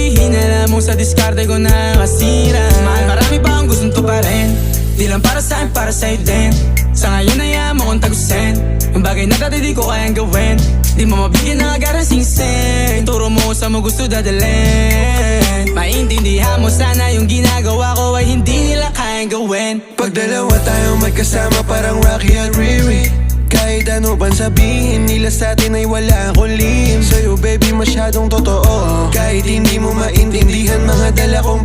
sabihin, alam mong sa diskarte ko nakasira. Mahal, marami pa akong gustong tuparin, di lang para sa'kin, para sa'yo din. Sa ngayon ayaw mo kong tagusin, ang bagay na dati di ko kayang gawin. Di mo mabigyan ng agarang singsing, turo mo sa mo gusto dadalhin. Maintindihan mo sana yung ginagawa ko ay hindi nila kayang gawin. Pag dalawa tayong magkasama parang Rocky at Riri, kahit ano bang sabihin nila sa'tin ay wala akong lihim. Sa'yo baby masyadong totoo, kahit hindi mo maintindihan mga dala kong